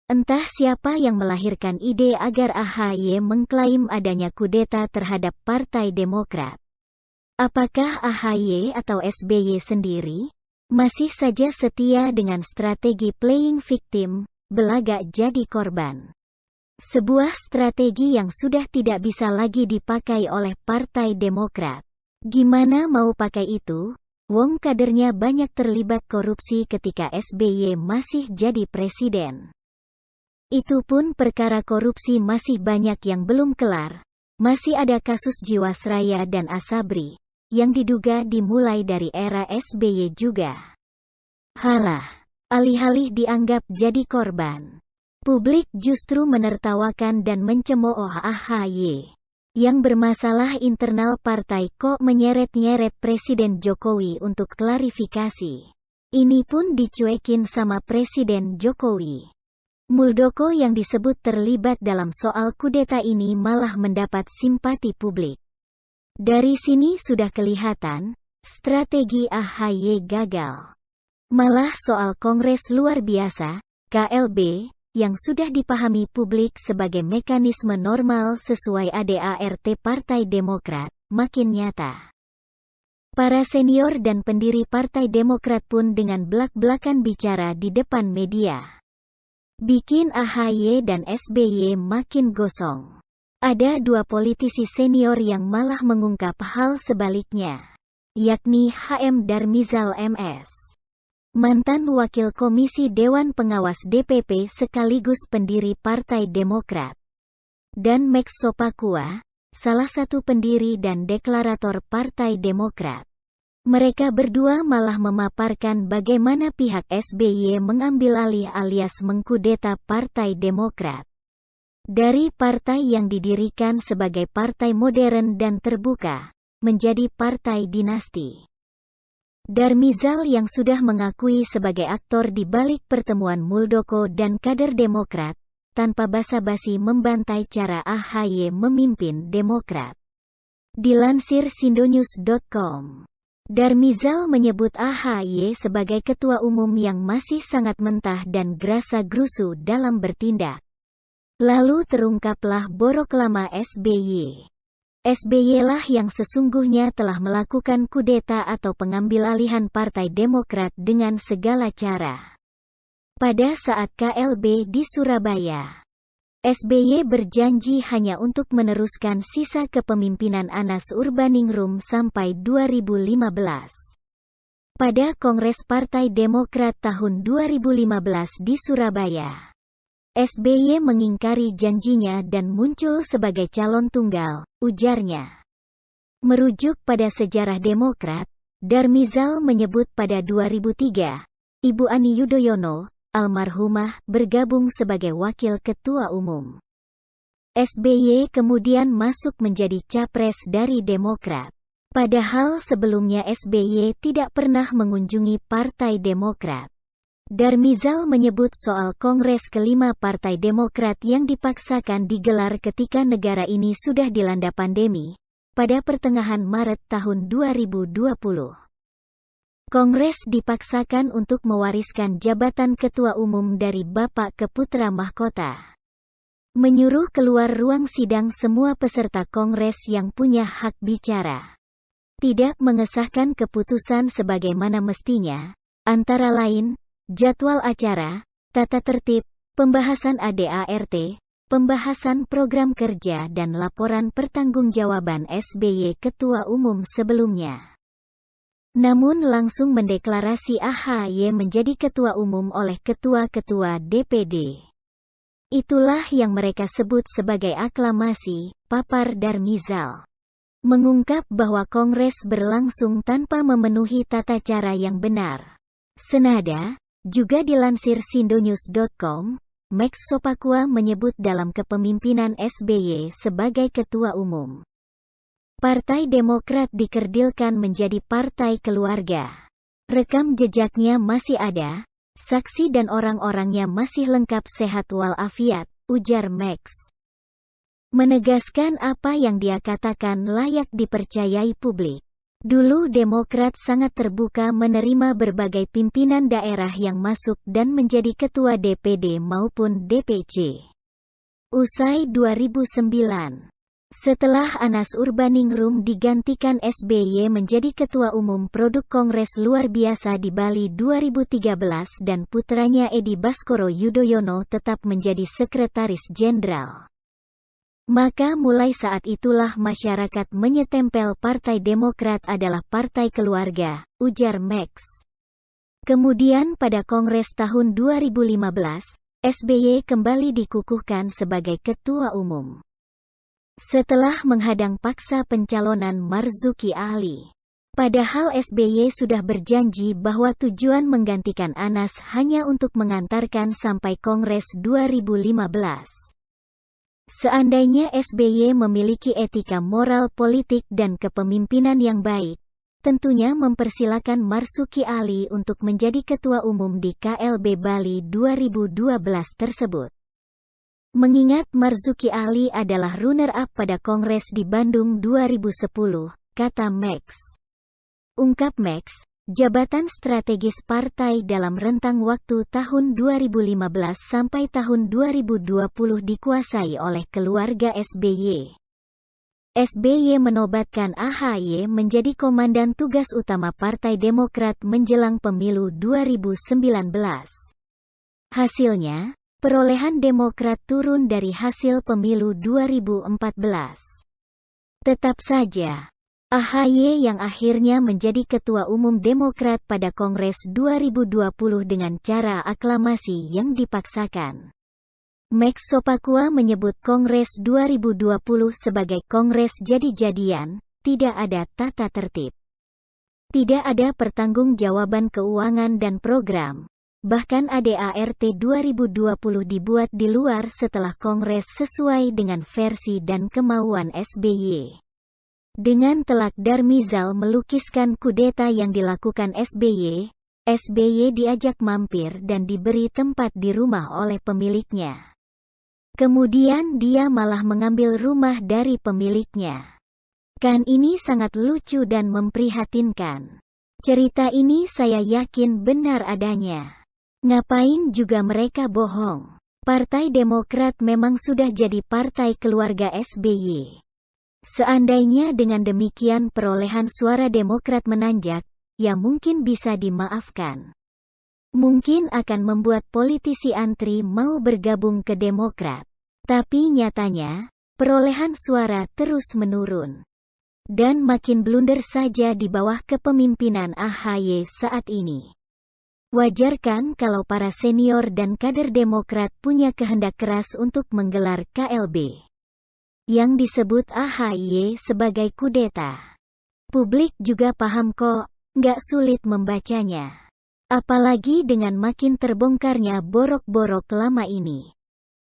Entah siapa yang melahirkan ide agar AHY mengklaim adanya kudeta terhadap Partai Demokrat. Apakah AHY atau SBY sendiri masih saja setia dengan strategi playing victim, belagak jadi korban? Sebuah strategi yang sudah tidak bisa lagi dipakai oleh Partai Demokrat. Gimana mau pakai itu? Wong kadernya banyak terlibat korupsi ketika SBY masih jadi presiden. Itu pun perkara korupsi masih banyak yang belum kelar. Masih ada kasus Jiwasraya dan Asabri, yang diduga dimulai dari era SBY juga. Halah, alih-alih dianggap jadi korban, publik justru menertawakan dan mencemooh AHY. Yang bermasalah internal partai kok menyeret-nyeret Presiden Jokowi untuk klarifikasi. Ini pun dicuekin sama Presiden Jokowi. Muldoko yang disebut terlibat dalam soal kudeta ini malah mendapat simpati publik. Dari sini sudah kelihatan, strategi AHY gagal. Malah soal Kongres Luar Biasa, KLB, yang sudah dipahami publik sebagai mekanisme normal sesuai ADART Partai Demokrat, makin nyata. Para senior dan pendiri Partai Demokrat pun dengan belak-belakan bicara di depan media. Bikin AHY dan SBY makin gosong. Ada dua politisi senior yang malah mengungkap hal sebaliknya, yakni HM Darmizal MS. Mantan Wakil Komisi Dewan Pengawas DPP sekaligus pendiri Partai Demokrat. Dan Max Sopakua, salah satu pendiri dan deklarator Partai Demokrat. Mereka berdua malah memaparkan bagaimana pihak SBY mengambil alih alias mengkudeta Partai Demokrat. Dari partai yang didirikan sebagai partai modern dan terbuka, menjadi partai dinasti. Darmizal yang sudah mengakui sebagai aktor di balik pertemuan Muldoko dan kader Demokrat, tanpa basa-basi membantai cara AHY memimpin Demokrat. Dilansir sindonews.com, Darmizal menyebut AHY sebagai ketua umum yang masih sangat mentah dan gerasa-gerusu dalam bertindak. Lalu terungkaplah borok lama SBY. SBY lah yang sesungguhnya telah melakukan kudeta atau pengambilalihan Partai Demokrat dengan segala cara. Pada saat KLB di Surabaya, SBY berjanji hanya untuk meneruskan sisa kepemimpinan Anas Urbaningrum sampai 2015. Pada Kongres Partai Demokrat tahun 2015 di Surabaya, SBY mengingkari janjinya dan muncul sebagai calon tunggal, ujarnya. Merujuk pada sejarah Demokrat, Darmizal menyebut pada 2003, Ibu Ani Yudhoyono, almarhumah, bergabung sebagai wakil ketua umum. SBY kemudian masuk menjadi capres dari Demokrat. Padahal sebelumnya SBY tidak pernah mengunjungi Partai Demokrat. Darmizal menyebut soal Kongres kelima Partai Demokrat yang dipaksakan digelar ketika negara ini sudah dilanda pandemi, pada pertengahan Maret tahun 2020. Kongres dipaksakan untuk mewariskan jabatan ketua umum dari Bapak ke putra mahkota. Menyuruh keluar ruang sidang semua peserta Kongres yang punya hak bicara. Tidak mengesahkan keputusan sebagaimana mestinya, antara lain, jadwal acara, tata tertib, pembahasan ADART, pembahasan program kerja dan laporan pertanggungjawaban SBY Ketua Umum sebelumnya. Namun langsung mendeklarasi AHY menjadi Ketua Umum oleh Ketua-Ketua DPD. Itulah yang mereka sebut sebagai aklamasi, papar Darmizal. Mengungkap bahwa Kongres berlangsung tanpa memenuhi tata cara yang benar. Senada, juga dilansir sindonews.com, Max Sopakua menyebut dalam kepemimpinan SBY sebagai ketua umum, Partai Demokrat dikerdilkan menjadi partai keluarga. Rekam jejaknya masih ada, saksi dan orang-orangnya masih lengkap sehat walafiat, ujar Max. Menegaskan apa yang dia katakan layak dipercayai publik. Dulu Demokrat sangat terbuka menerima berbagai pimpinan daerah yang masuk dan menjadi ketua DPD maupun DPC. Usai 2009, setelah Anas Urbaningrum digantikan SBY menjadi Ketua Umum Produk Kongres Luar Biasa di Bali 2013 dan putranya Edi Baskoro Yudhoyono tetap menjadi Sekretaris Jenderal. Maka mulai saat itulah masyarakat menyetempel Partai Demokrat adalah partai keluarga, ujar Max. Kemudian pada Kongres tahun 2015, SBY kembali dikukuhkan sebagai Ketua Umum. Setelah menghadang paksa pencalonan Marzuki Ali. Padahal SBY sudah berjanji bahwa tujuan menggantikan Anas hanya untuk mengantarkan sampai Kongres 2015. Seandainya SBY memiliki etika moral politik dan kepemimpinan yang baik, tentunya mempersilakan Marzuki Ali untuk menjadi Ketua Umum di KLB Bali 2012 tersebut. Mengingat Marzuki Ali adalah runner-up pada Kongres di Bandung 2010, kata Max. Ungkap Max, jabatan strategis partai dalam rentang waktu tahun 2015 sampai tahun 2020 dikuasai oleh keluarga SBY. SBY menobatkan AHY menjadi Komandan Tugas Utama Partai Demokrat menjelang pemilu 2019. Hasilnya, perolehan Demokrat turun dari hasil pemilu 2014. Tetap saja, AHY yang akhirnya menjadi Ketua Umum Demokrat pada Kongres 2020 dengan cara aklamasi yang dipaksakan. Max Sopakua menyebut Kongres 2020 sebagai Kongres jadi-jadian, tidak ada tata tertib. Tidak ada pertanggungjawaban keuangan dan program. Bahkan ADART 2020 dibuat di luar setelah Kongres sesuai dengan versi dan kemauan SBY. Dengan telak Darmizal melukiskan kudeta yang dilakukan SBY, SBY diajak mampir dan diberi tempat di rumah oleh pemiliknya. Kemudian dia malah mengambil rumah dari pemiliknya. Kan ini sangat lucu dan memprihatinkan. Cerita ini saya yakin benar adanya. Ngapain juga mereka bohong? Partai Demokrat memang sudah jadi partai keluarga SBY. Seandainya dengan demikian perolehan suara Demokrat menanjak, ya mungkin bisa dimaafkan. Mungkin akan membuat politisi antri mau bergabung ke Demokrat. Tapi nyatanya, perolehan suara terus menurun. Dan makin blunder saja di bawah kepemimpinan AHY saat ini. Wajar kan kalau para senior dan kader Demokrat punya kehendak keras untuk menggelar KLB. Yang disebut AHY sebagai kudeta. Publik juga paham kok, nggak sulit membacanya. Apalagi dengan makin terbongkarnya borok-borok lama ini.